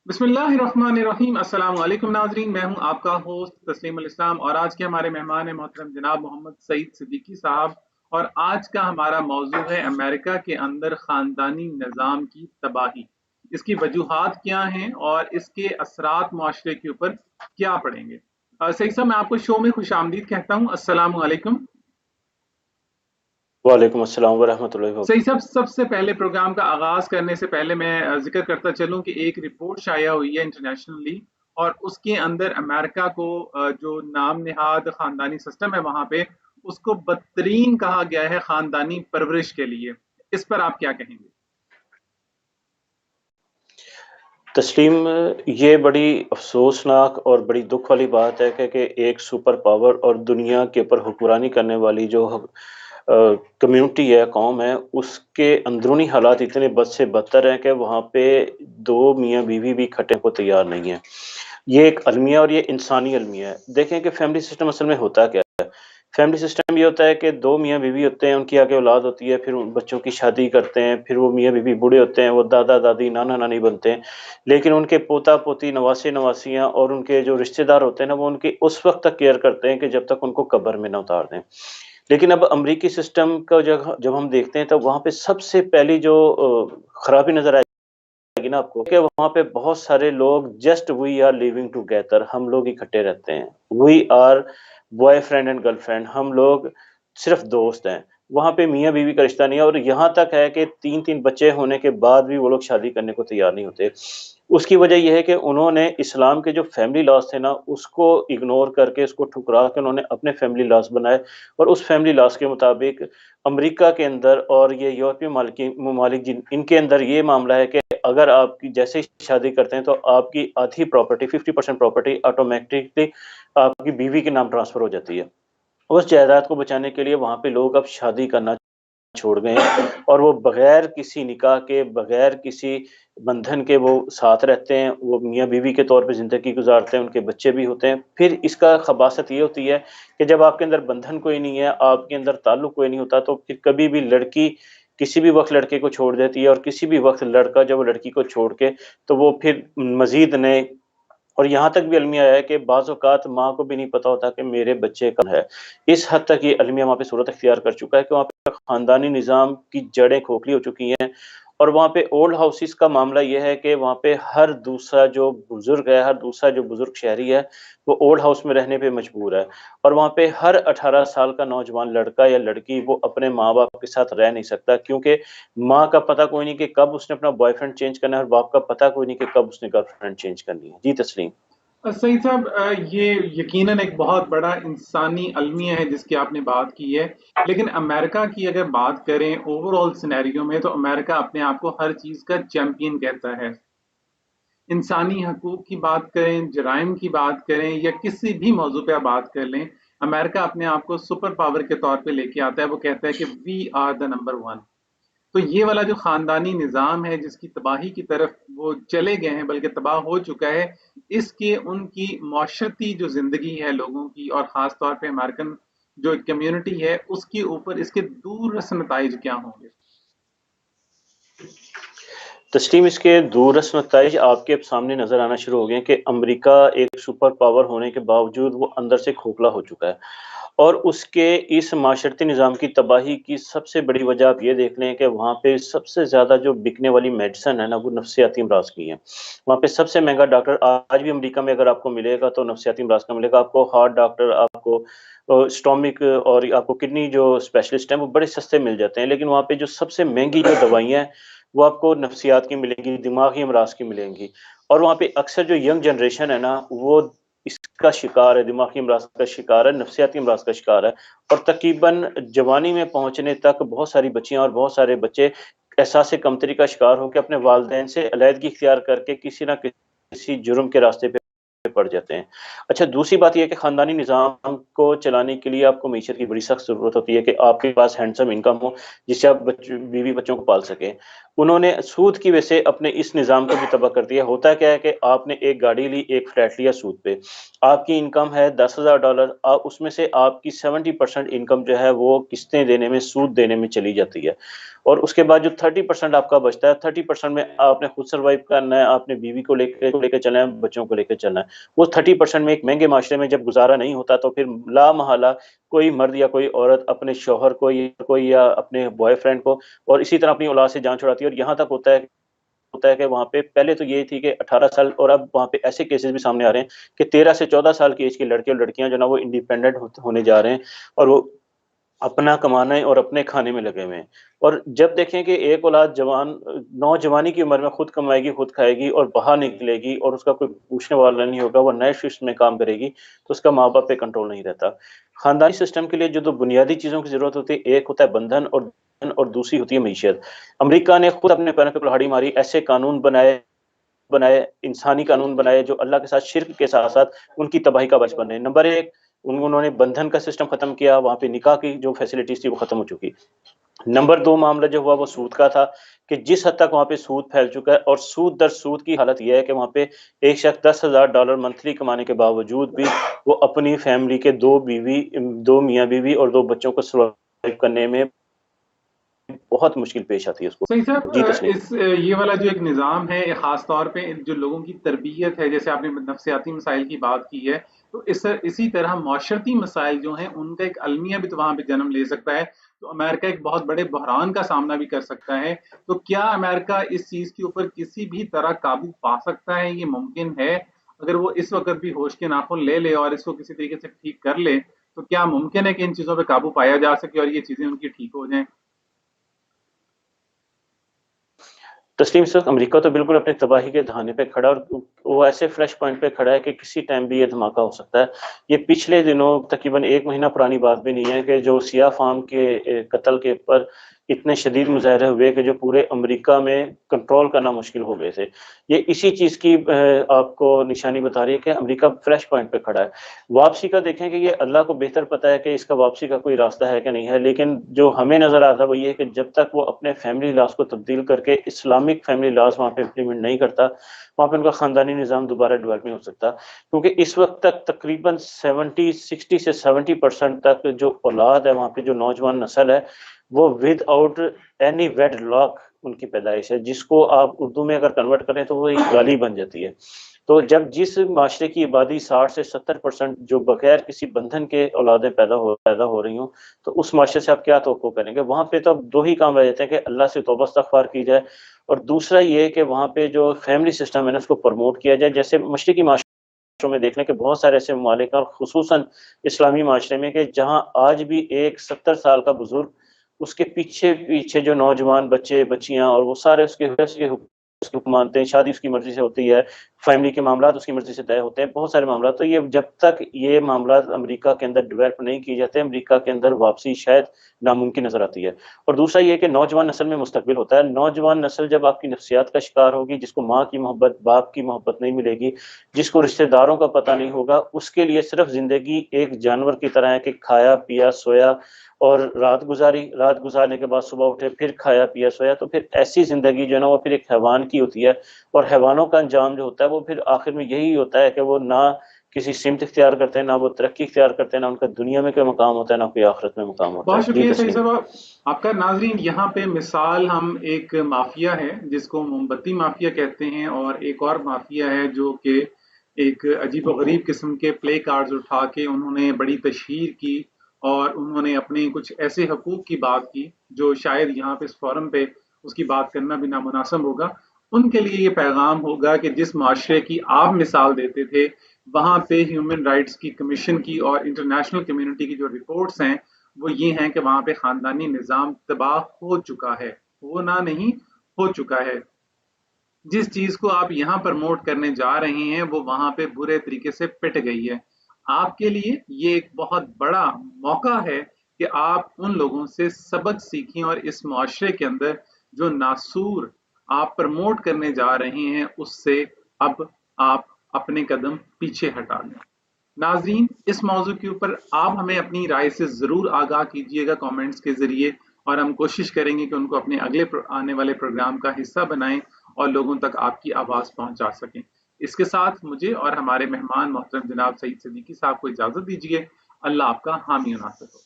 बिस्मिल्लाहिर्रहमानिर्रहीम। अस्सलाम वालेकुम नाजरीन, मैं हूं आपका होस्ट तस्लीम अल इस्लाम और आज के हमारे मेहमान हैं मोहतरम जनाब मोहम्मद सईद सिद्दीकी साहब। और आज का हमारा मौजू है अमेरिका के अंदर ख़ानदानी निज़ाम की तबाही, इसकी वजूहात क्या हैं और इसके असरात माशरे के ऊपर क्या पड़ेंगे। सईद साहब, मैं आपको शो में खुश आमदीद कहता हूँ। अस्सलाम वालेकुम। वालेकुम अस्सलाम वरहमतुल्लाहि सही वबरकातुहू। सब सबसे पहले प्रोग्राम का आगाज करने से पहले मैं जिक्र करता चलूं कि एक रिपोर्ट शाया हुई है इंटरनेशनली, और उसके अंदर अमेरिका को जो नाम निहाद खानदानी सिस्टम है वहां पे उसको बदतरीन कहा गया है खानदानी परवरिश के लिए। इस पर आप क्या कहेंगे? तस्लीम, ये बड़ी अफ़सोसनाक और बड़ी दुःख वाली बात है कि एक सुपर पावर और दुनिया के ऊपर हुक्मरानी करने वाली जो कम्युनिटी है, कौम है, उसके अंदरूनी हालात इतने बद से बदतर हैं कि वहाँ पे 2 मियाँ-बीवी भी खटने को तैयार नहीं हैं। ये एक अलमिया और ये इंसानी अलमिया है। देखें कि फैमिली सिस्टम असल में होता क्या है? फैमिली सिस्टम ये होता है कि 2 मियाँ-बीवी होते हैं, उनकी आगे औलाद होती है, फिर उन बच्चों की शादी करते हैं, फिर वो मियाँ-बीवी बूढ़े होते हैं, वो दादा-दादी, नाना-नानी बनते हैं। लेकिन उनके पोता-पोती, नवासे-नवासियाँ और उनके जो रिश्तेदार होते हैं ना, वो उनकी उस वक़्त तक केयर करते हैं कि जब तक उनको कब्र में ना उतार दें। लेकिन अब अमरीकी सिस्टम का जब जब हम देखते हैं, तब वहाँ पे सबसे पहली जो खराबी नज़र आएगी ना आपको, कि वहाँ पे बहुत सारे लोग just we are living together, हम लोग इकट्ठे रहते हैं। We are boyfriend and girlfriend, हम लोग सिर्फ़ दोस्त हैं। वहाँ पे मियाँ-बीवी का रिश्ता नहीं है और यहाँ तक है कि 3-3 बच्चे होने के बाद भी वो लोग शादी करने को तैयार नहीं होते। उसकी वजह ये है कि उन्होंने इस्लाम के जो फैमिली लॉज़ थे ना, उसको इग्नोर करके, उसको ठुकरा के उन्होंने अपने फैमिली लॉज़ बनाए और उस फैमिली लॉज़ के मुताबिक अमेरिका के अंदर और ये यूरोपीय ममालिक जिन इनके अंदर ये मामला है कि अगर आपकी जैसे ही शादी करते हैं तो आपकी आधी प्रॉपर्टी 50% प्रॉपर्टी ऑटोमेटिकली आपकी बीवी के नाम ट्रांसफ़र हो जाती है। उस जायदाद को बचाने के लिए वहाँ पे लोग अब शादी करना छोड़ गए हैं और वो बगैर किसी निकाह के, बगैर किसी बंधन के वो साथ रहते हैं, वो मियाँ-बीवी के तौर पे ज़िंदगी गुज़ारते हैं, उनके बच्चे भी होते हैं। फिर इसका ख़बासत ये होती है कि जब आपके अंदर बंधन कोई नहीं है, आपके अंदर ताल्लुक कोई नहीं होता, तो फिर कभी भी लड़की किसी भी वक़्त लड़के को छोड़ देती है और किसी भी वक़्त लड़का जब लड़की को छोड़ के, तो वो फिर मज़ीद नए और यहाँ तक भी अलमिया है कि बाज़ औक़ात माँ को भी नहीं पता होता कि मेरे बच्चे कौन है। इस हद तक ये अलमिया वहाँ पे सूरत इख्तियार कर चुका है कि वहाँ पे ख़ानदानी निज़ाम की जड़ें खोखली हो चुकी हैं और वहाँ पे ओल्ड हाउसेस का मामला ये है कि वहाँ पे हर दूसरा जो बुज़ुर्ग है, हर दूसरा जो बुज़ुर्ग शहरी है, वो ओल्ड हाउस में रहने पे मजबूर है और वहाँ पे हर 18 साल का नौजवान लड़का या लड़की वो अपने माँ-बाप के साथ रह नहीं सकता, क्योंकि माँ का पता कोई नहीं कि कब उसने अपना बॉयफ्रेंड चेंज करना है और बाप का पता कोई नहीं कि कब उसने गर्लफ्रेंड चेंज करनी है। जी तस्लीम। सईद साहब, ये यकीनन एक बहुत बड़ा इंसानी अलमिया है जिसकी आपने बात की है। लेकिन अमेरिका की अगर बात करें ओवरऑल सिनेरियो में, तो अमेरिका अपने आप को हर चीज़ का चैंपियन कहता है। इंसानी हकूक की बात करें, जराइम की बात करें या किसी भी मौजू पे आप बात कर लें, अमेरिका अपने आप को सुपर पावर के तौर पे लेके आता है। वो कहता है कि we are the number one. तो ये वाला जो खानदानी निज़ाम है जिसकी तबाही की तरफ वो चले गए हैं, बल्कि तबाह हो चुका है, इसके उनकी माशरती जो ज़िंदगी है लोगों की, और ख़ास तौर पे अमेरिकन जो कम्युनिटी है उसके ऊपर इसके दूररस नताइज क्या होंगे? तस्लीम, इसके दूररस नताइज आपके सामने नज़र आना शुरू हो गए हैं कि अमेरिका एक सुपर पावर होने के बावजूद वो अंदर से खोखला हो चुका है। और उसके इस माशरती निज़ाम की तबाही की सबसे बड़ी वजह आप ये देख लें कि वहाँ पे सबसे ज़्यादा जो बिकने वाली मेडिसिन है ना, वो नफ्सियाती अमराज़ की है। वहाँ पे सबसे महँगा डॉक्टर आज भी अमेरिका में अगर आपको मिलेगा तो नफ्सियाती अमराज़ का मिलेगा। आपको हार्ट डॉक्टर, आपको स्टोमिक और आपको किडनी जो स्पेशलिस्ट हैं, वो बड़े सस्ते मिल जाते हैं। लेकिन वहाँ पे जो सबसे महँगी जो दवाइयाँ हैं, वो आपको नफ्सियात की मिलेंगी, दिमागी अमराज़ की मिलेंगी। और वहाँ पे अक्सर जो यंग जनरेशन है ना, वो इसका शिकार है, दिमागी अमराज़ का शिकार है, नफ्सियाती अमराज़ का शिकार है और तक़रीबन जवानी में पहुँचने तक बहुत सारी बच्चियाँ और बहुत सारे बच्चे एहसास कमतरी का शिकार होके अपने वालिदैन से अलहदगी इख्तियार करके किसी न किसी जुर्म के रास्ते पे पड़ जाते हैं। अच्छा, दूसरी बात ये है कि ख़ानदानी निज़ाम को चलाने के लिए आपको मईशत की बड़ी सख्त ज़रूरत होती है कि आपके पास हैंडसम इनकम हो, जिससे आप बीवी-बच्चों को पाल सकें। उन्होंने सूद की वजह से अपने इस निज़ाम को भी तबाह कर दिया। होता क्या है कि आपने एक गाड़ी ली, एक फ्लैट लिया सूद पे। आपकी इनकम है $10,000, उसमें से आपकी 70% इनकम जो है वो किस्तें देने में, सूद देने में चली जाती है। اور اس کے بعد جو 30% آپ کا بچتا ہے 30% میں آپ نے خود سروائیو کرنا ہے، آپ نے بیوی کو لے کے چلنا ہے، بچوں کو لے کے چلنا ہے۔ وہ 30% میں ایک مہنگے معاشرے میں جب گزارا نہیں ہوتا تو پھر لا محالہ کوئی مرد یا کوئی عورت اپنے شوہر کو یا اپنے بوائے فرینڈ کو اور اسی طرح اپنی اولاد سے جان چھڑاتی ہے، اور یہاں تک ہوتا ہے کہ وہاں پہ پہلے تو یہ تھی کہ 18 سال، اور اب وہاں پہ ایسے کیسز بھی سامنے آ رہے ہیں کہ 13 سے 14 سال کی ایج کے لڑکے اور لڑکیاں جو نا وہ انڈیپینڈنٹ ہونے جا رہے ہیں، اور وہ اپنا کمانے اور اپنے کھانے میں لگے ہوئے ہیں۔ اور جب دیکھیں کہ ایک اولاد نوجوانی کی عمر میں خود کمائے گی، خود کھائے گی اور باہر نکلے گی اور اس کا کوئی پوچھنے والا نہیں ہوگا، وہ نئے شفٹ میں کام کرے گی، تو اس کا ماں باپ پہ کنٹرول نہیں رہتا۔ خاندانی سسٹم کے لیے جو دو بنیادی چیزوں کی ضرورت ہوتی ہے، ایک ہوتا ہے بندھن اور دوسری ہوتی ہے معیشت۔ امریکہ نے خود اپنے پیروں پہ کلہاڑی ماری، ایسے قانون بنائے انسانی قانون بنائے جو اللہ کے ساتھ شرک کے ساتھ ساتھ ان کی تباہی کا باعث بن رہے ہیں۔ نمبر ایک، انہوں نے بندھن کا سسٹم ختم کیا، وہاں پہ نکاح کی جو فیسلٹیز تھی وہ ختم ہو چکی۔ نمبر دو معاملہ جو ہوا وہ سود کا تھا، کہ جس حد تک وہاں پہ سود پھیل چکا ہے، اور سود در سود کی حالت یہ ہے کہ وہاں پہ ایک شخص $10,000 منتھلی کمانے کے باوجود بھی وہ اپنی فیملی کے دو میاں بیوی اور دو بچوں کو سروائیو کرنے میں بہت مشکل پیش آتی ہے اس کو۔ صحیح صاحب، جی تسلیم۔ یہ والا جو ایک نظام ہے، خاص طور پہ جو لوگوں کی تربیت ہے، جیسے آپ نے نفسیاتی مسائل کی بات کی ہے، تو اسی طرح معاشرتی مسائل جو ہیں ان کا ایک المیہ بھی تو وہاں پہ جنم لے سکتا ہے، تو امریکہ ایک بہت بڑے بحران کا سامنا بھی کر سکتا ہے۔ تو کیا امریکہ اس چیز کے اوپر کسی بھی طرح قابو پا سکتا ہے؟ یہ ممکن ہے اگر وہ اس وقت بھی ہوش کے ناخن لے لے اور اس کو کسی طریقے سے ٹھیک کر لے، تو کیا ممکن ہے کہ ان چیزوں پہ قابو پایا جا سکے اور یہ چیزیں ان کی ٹھیک ہو جائیں؟ تسلیم، اس وقت امریکہ تو بالکل اپنے تباہی کے دہانے پہ کھڑا ہے، اور وہ ایسے فریش پوائنٹ پہ کھڑا ہے کہ کسی ٹائم بھی یہ دھماکہ ہو سکتا ہے۔ یہ پچھلے دنوں تقریباً 1 مہینہ پرانی بات بھی نہیں ہے کہ جو سیاہ فام کے قتل کے پر اتنے شدید مظاہرے ہوئے کہ جو پورے امریکہ میں کنٹرول کرنا مشکل ہو گئے تھے۔ یہ اسی چیز کی آپ کو نشانی بتا رہی ہے کہ امریکہ فریش پوائنٹ پہ کھڑا ہے۔ واپسی کا دیکھیں کہ یہ اللہ کو بہتر پتہ ہے کہ اس کا واپسی کا کوئی راستہ ہے کہ نہیں ہے، لیکن جو ہمیں نظر آتا ہے وہ یہ ہے کہ جب تک وہ اپنے فیملی لاز کو تبدیل کر کے اسلامک فیملی لاز وہاں پہ امپلیمنٹ نہیں کرتا، وہاں پہ ان کا خاندانی نظام دوبارہ ڈیولپ نہیں ہو سکتا، کیونکہ اس وقت تک تقریباً 60 سے 70% تک جو اولاد ہے وہاں پہ، جو نوجوان نسل ہے، وہ without any wedlock ان کی پیدائش ہے، جس کو آپ اردو میں اگر کنورٹ کریں تو وہ ایک گالی بن جاتی ہے۔ تو جس معاشرے کی آبادی 60 سے 70% جو بغیر کسی بندھن کے اولادیں پیدا ہو رہی ہوں، تو اس معاشرے سے آپ کیا توقع کریں گے؟ وہاں پہ تو اب دو ہی کام رہ جاتے ہیں کہ اللہ سے توبہ استغفار کی جائے، اور دوسرا یہ کہ وہاں پہ جو فیملی سسٹم ہے نا اس کو پروموٹ کیا جائے۔ جیسے مشرقی معاشروں میں دیکھ لیں کہ بہت سارے ایسے ممالک ہیں، اور خصوصاً اسلامی معاشرے میں، کہ جہاں آج بھی ایک 70 سال کا بزرگ، اس کے پیچھے جو نوجوان بچے بچیاں اور وہ سارے اس کے حکم مانتے ہیں، شادی اس کی مرضی سے ہوتی ہے، فیملی کے معاملات اس کی مرضی سے طے ہوتے ہیں، بہت سارے معاملات۔ تو یہ جب تک یہ معاملات امریکہ کے اندر ڈیولپ نہیں کی جاتے، امریکہ کے اندر واپسی شاید ناممکن نظر آتی ہے۔ اور دوسرا یہ کہ نوجوان نسل میں مستقبل ہوتا ہے۔ نوجوان نسل جب آپ کی نفسیات کا شکار ہوگی، جس کو ماں کی محبت، باپ کی محبت نہیں ملے گی، جس کو رشتہ داروں کا پتہ نہیں ہوگا، اس کے لیے صرف زندگی ایک جانور کی طرح ہے کہ کھایا پیا سویا اور رات گزارنے کے بعد صبح اٹھے پھر کھایا پیا سویا، تو پھر ایسی زندگی جو ہے نا وہ پھر ایک حیوان کی ہوتی ہے، اور حیوانوں کا انجام جو ہوتا ہے وہ پھر آخر میں یہی ہوتا ہے کہ وہ نہ کسی سمت اختیار کرتے ہیں، نہ وہ ترقی اختیار کرتے ہیں، نہ ان کا دنیا میں کوئی مقام ہوتا ہے، نہ کوئی آخرت میں مقام ہوتا بہت ہے۔ جی شکریہ سعید تسلیم۔ صاحب آپ کا۔ ناظرین، یہاں پہ مثال ہم ایک مافیا ہے جس کو موم بتی مافیا کہتے ہیں، اور ایک اور مافیا ہے جو کہ ایک عجیب و غریب قسم کے پلے کارڈز اٹھا کے انہوں نے بڑی تشہیر کی، اور انہوں نے اپنے کچھ ایسے حقوق کی بات کی جو شاید یہاں پہ اس فورم پہ اس کی بات کرنا بھی نامناسب ہوگا۔ ان کے لیے یہ پیغام ہوگا کہ جس معاشرے کی آپ مثال دیتے تھے، وہاں پہ ہیومن رائٹس کی کمیشن کی اور انٹرنیشنل کمیونٹی کی جو رپورٹس ہیں وہ یہ ہیں کہ وہاں پہ خاندانی نظام تباہ ہو چکا ہے، ہونا نہیں، ہو چکا ہے۔ جس چیز کو آپ یہاں پرموٹ کرنے جا رہے ہیں وہ وہاں پہ برے طریقے سے پٹ گئی ہے۔ آپ کے لیے یہ ایک بہت بڑا موقع ہے کہ آپ ان لوگوں سے سبق سیکھیں اور اس معاشرے کے اندر جو ناسور آپ پرموٹ کرنے جا رہے ہیں اس سے اب آپ اپنے قدم پیچھے ہٹا لیں۔ ناظرین، اس موضوع کے اوپر آپ ہمیں اپنی رائے سے ضرور آگاہ کیجیے گا کامنٹس کے ذریعے، اور ہم کوشش کریں گے کہ ان کو اپنے اگلے آنے والے پروگرام کا حصہ بنائیں اور لوگوں تک آپ کی آواز پہنچا سکیں۔ اس کے ساتھ مجھے اور ہمارے مہمان محترم جناب سعید صدیقی صاحب کو اجازت دیجیے۔ اللہ آپ کا حامی و ناصر ہو۔